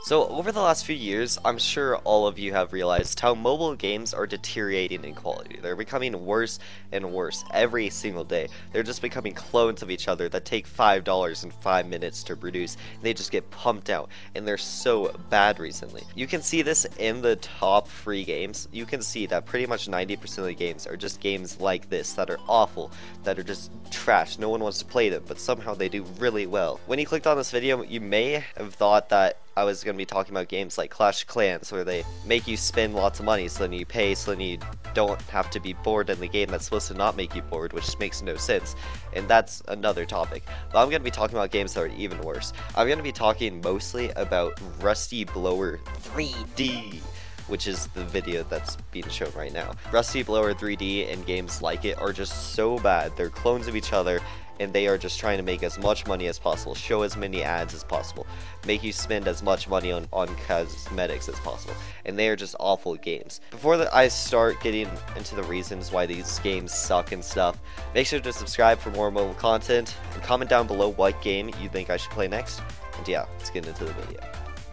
So over the last few years, I'm sure all of you have realized how mobile games are deteriorating in quality. They're becoming worse and worse every single day. They're just becoming clones of each other that take $5 and 5 minutes to produce. And they just get pumped out, and they're so bad recently. You can see this in the top free games. You can see that pretty much 90% of the games are just games like this that are awful, that are just trash. No one wants to play them, but somehow they do really well. When you clicked on this video, you may have thought that I was going to be talking about games like Clash of Clans, where they make you spend lots of money so then you pay so then you don't have to be bored in the game that's supposed to not make you bored, which makes no sense, and that's another topic. But I'm going to be talking about games that are even worse. I'm going to be talking mostly about RustyBlower 3D, which is the video that's being shown right now. RustyBlower 3D and games like it are just so bad. They're clones of each other, and they are just trying to make as much money as possible, show as many ads as possible, make you spend as much money on cosmetics as possible, and they are just awful games. Before I start getting into the reasons why these games suck and stuff, make sure to subscribe for more mobile content, and comment down below what game you think I should play next, and yeah, let's get into the video.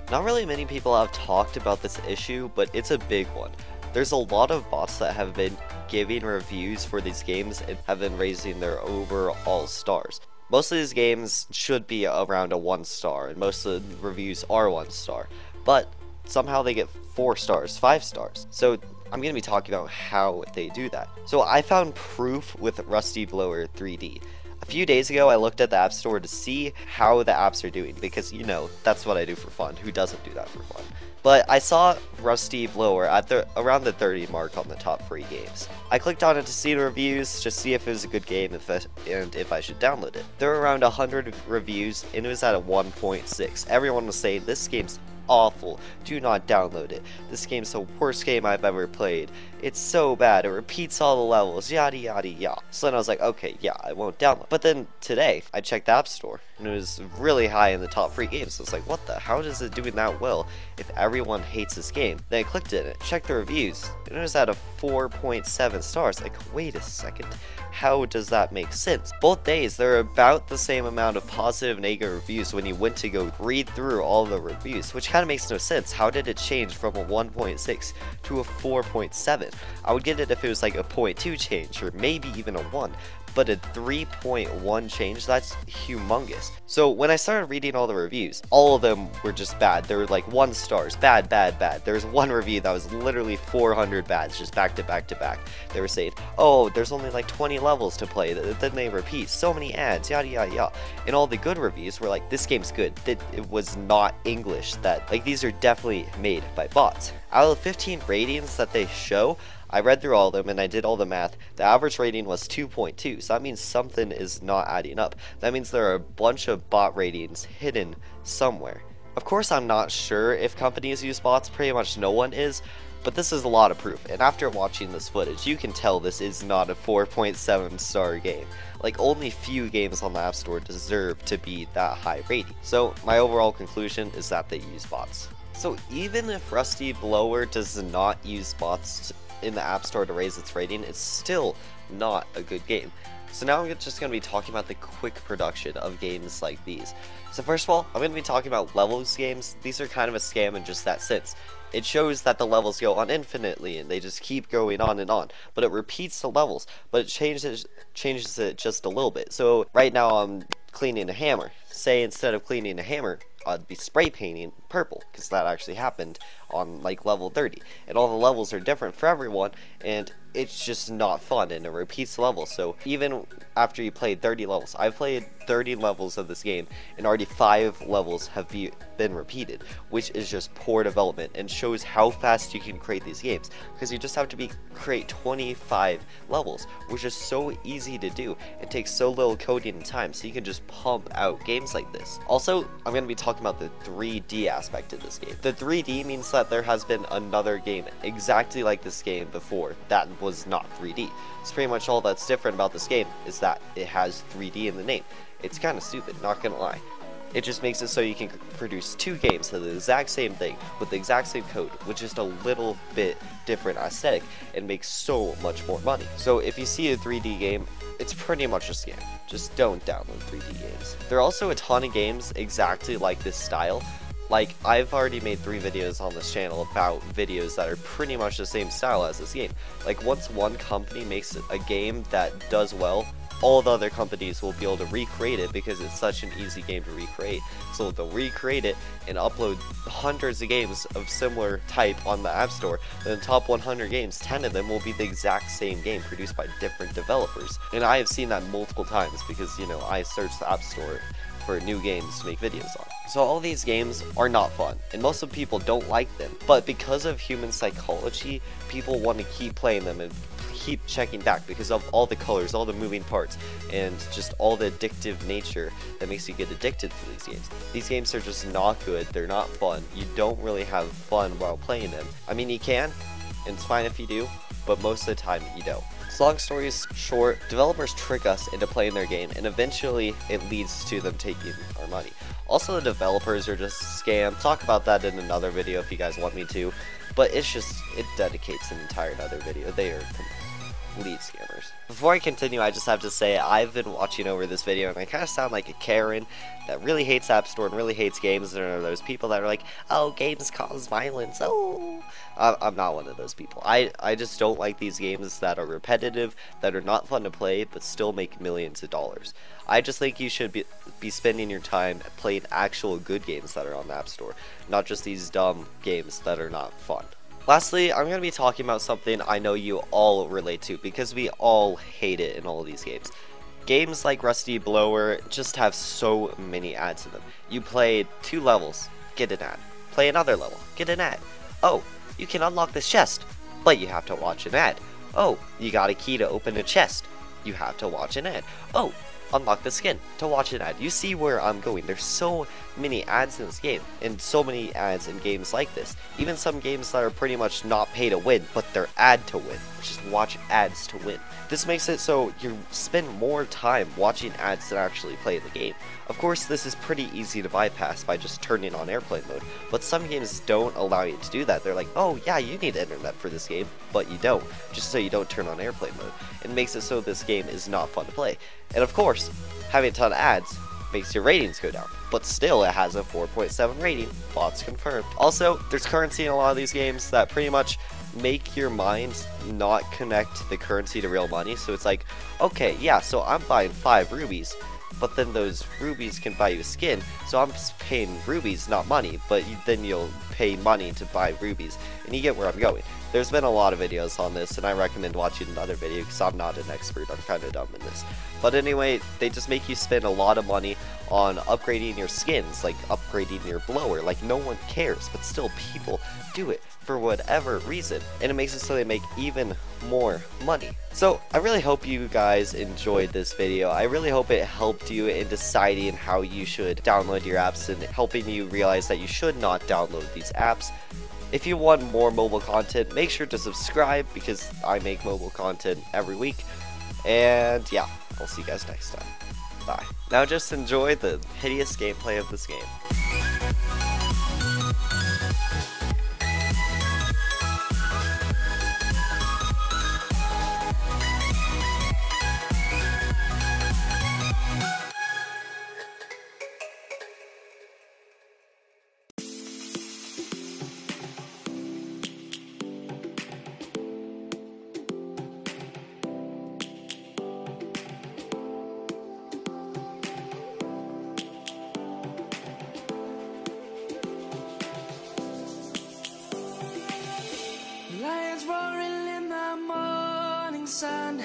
Not really many people have talked about this issue, but it's a big one. There's a lot of bots that have been giving reviews for these games and have been raising their overall stars. Most of these games should be around a 1 star, and most of the reviews are 1 star, but somehow they get 4 stars, 5 stars. So I'm going to be talking about how they do that. So I found proof with RustyBlower 3D. A few days ago, I looked at the App Store to see how the apps are doing, because, you know, that's what I do for fun. Who doesn't do that for fun? But I saw RustyBlower at around the 30 mark on the top free games. I clicked on it to see the reviews, to see if it was a good game and if I should download it. There were around 100 reviews, and it was at a 1.6. Everyone was saying, this game's awful, do not download it. This game's the worst game I've ever played. It's so bad, it repeats all the levels, yada yada yada. So then I was like, okay, yeah, I won't download. But then today, I checked the App Store, and it was really high in the top free games. So it's like, what the, how is it doing that well if everyone hates this game? Then I clicked in it, checked the reviews, and it was at a 4.7 stars. Like, wait a second, how does that make sense? Both days, there are about the same amount of positive and negative reviews when you went to go read through all the reviews, which kind of makes no sense. How did it change from a 1.6 to a 4.7? I would get it if it was like a 0.2 change, or maybe even a 1. But a 3.1 change, that's humongous. So when I started reading all the reviews, all of them were just bad. They were like 1 stars, bad, bad, bad. There was one review that was literally 400 bads, just back to back to back. They were saying, oh, there's only like 20 levels to play, then they repeat, so many ads, yada yada yada. And all the good reviews were like, this game's good, that it was not English, that like these are definitely made by bots. Out of the 15 ratings that they show, I read through all of them and I did all the math. The average rating was 2.2, so that means something is not adding up. That means there are a bunch of bot ratings hidden somewhere. Of course, I'm not sure if companies use bots, pretty much no one is, but this is a lot of proof, and after watching this footage, you can tell this is not a 4.7 star game. Like, only few games on the App Store deserve to be that high rating. So, my overall conclusion is that they use bots. So, even if RustyBlower does not use bots in the App Store to raise its rating, it's still not a good game. So now I'm just going to be talking about the quick production of games like these. So first of all, I'm going to be talking about levels games. These are kind of a scam in just that sense. It shows that the levels go on infinitely and they just keep going on and on, but it repeats the levels, but it changes it just a little bit. So right now I'm cleaning a hammer. Say instead of cleaning a hammer, I'd be spray painting purple, because that actually happened on like level 30, and all the levels are different for everyone, and it's just not fun, and it repeats levels. So even after you played 30 levels, I've played 30 levels of this game, and already 5 levels have been repeated, which is just poor development and shows how fast you can create these games, because you just have to create 25 levels, which is so easy to do. It takes so little coding and time, so you can just pump out games like this. Also, I'm going to be talking about the 3D aspect of this game. The 3D means that there has been another game exactly like this game before that was not 3D. So pretty much all that's different about this game is that it has 3D in the name. It's kind of stupid, not gonna lie. It just makes it so you can produce 2 games of the exact same thing with the exact same code with just a little bit different aesthetic and makes so much more money. So if you see a 3D game, it's pretty much a scam. Just don't download 3D games. There are also a ton of games exactly like this style, Like, I've already made 3 videos on this channel about videos that are pretty much the same style as this game. Like, once one company makes a game that does well, all the other companies will be able to recreate it because it's such an easy game to recreate. So they'll recreate it and upload hundreds of games of similar type on the App Store. And the top 100 games, 10 of them will be the exact same game produced by different developers. And I have seen that multiple times because, you know, I search the App Store for new games to make videos on. So all these games are not fun, and most of the people don't like them, but because of human psychology, people want to keep playing them and keep checking back because of all the colors, all the moving parts, and just all the addictive nature that makes you get addicted to these games. These games are just not good, they're not fun, you don't really have fun while playing them. I mean, you can, and it's fine if you do, but most of the time you don't. So long story short, developers trick us into playing their game, and eventually it leads to them taking our money. Also, the developers are just scams. Talk about that in another video if you guys want me to, but it dedicates an entire another video. They are complete scammers. Before I continue, I just have to say I've been watching over this video and I kind of sound like a Karen that really hates App Store and really hates games. There are those people that are like, oh, games cause violence, oh. I'm not one of those people. I just don't like these games that are repetitive, that are not fun to play, but still make millions of dollars. I just think you should be spending your time playing actual good games that are on the App Store, not just these dumb games that are not fun. Lastly, I'm going to be talking about something I know you all relate to because we all hate it in all of these games. Games like RustyBlower just have so many ads in them. You play 2 levels, get an ad. Play another level, get an ad. Oh, you can unlock this chest, but you have to watch an ad. Oh, you got a key to open a chest. You have to watch an ad. Oh, unlock the skin to watch an ad. You see where I'm going. There's so many ads in this game, and so many ads in games like this. Even some games that are pretty much not pay to win, but they're ad to win. Just watch ads to win. This makes it so you spend more time watching ads than actually play the game. Of course, this is pretty easy to bypass by just turning on airplane mode, but some games don't allow you to do that. They're like, oh yeah, you need internet for this game, but you don't, just so you don't turn on airplane mode. It makes it so this game is not fun to play. And of course, having a ton of ads makes your ratings go down, but still it has a 4.7 rating, bots confirmed. Also, there's currency in a lot of these games that pretty much make your mind not connect the currency to real money. So it's like, okay, yeah, so I'm buying 5 rubies, but then those rubies can buy you a skin, so I'm just paying rubies, not money, but then you'll pay money to buy rubies, and you get where I'm going. There's been a lot of videos on this, and I recommend watching another video because I'm not an expert, I'm kind of dumb in this. But anyway, they just make you spend a lot of money on upgrading your skins, like upgrading your blower, like no one cares, but still people do it for whatever reason, and it makes it so they make even more money. So I really hope you guys enjoyed this video. I really hope it helped you in deciding how you should download your apps and helping you realize that you should not download these apps. If you want more mobile content, make sure to subscribe because I make mobile content every week. And yeah, I'll see you guys next time. Bye. Now just enjoy the hideous gameplay of this game. Lions roaring in the morning sun,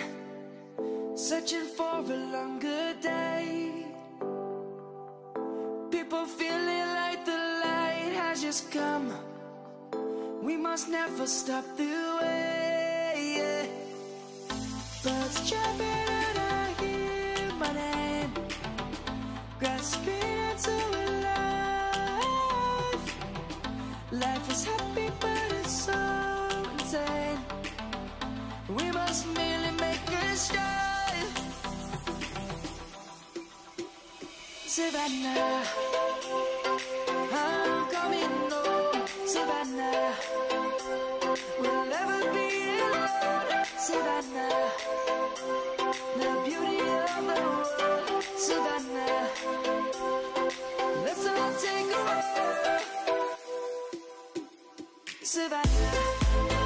searching for a longer day. People feeling like the light has just come. We must never stop the way. Birds chirping and I hear my name, grasping into life. Life is happy but it's so insane. We must merely make a start. Savannah, I'm coming home. Savannah, we'll never be alone. Savannah, the beauty of the world. Savannah, let's all take a walk. Savannah.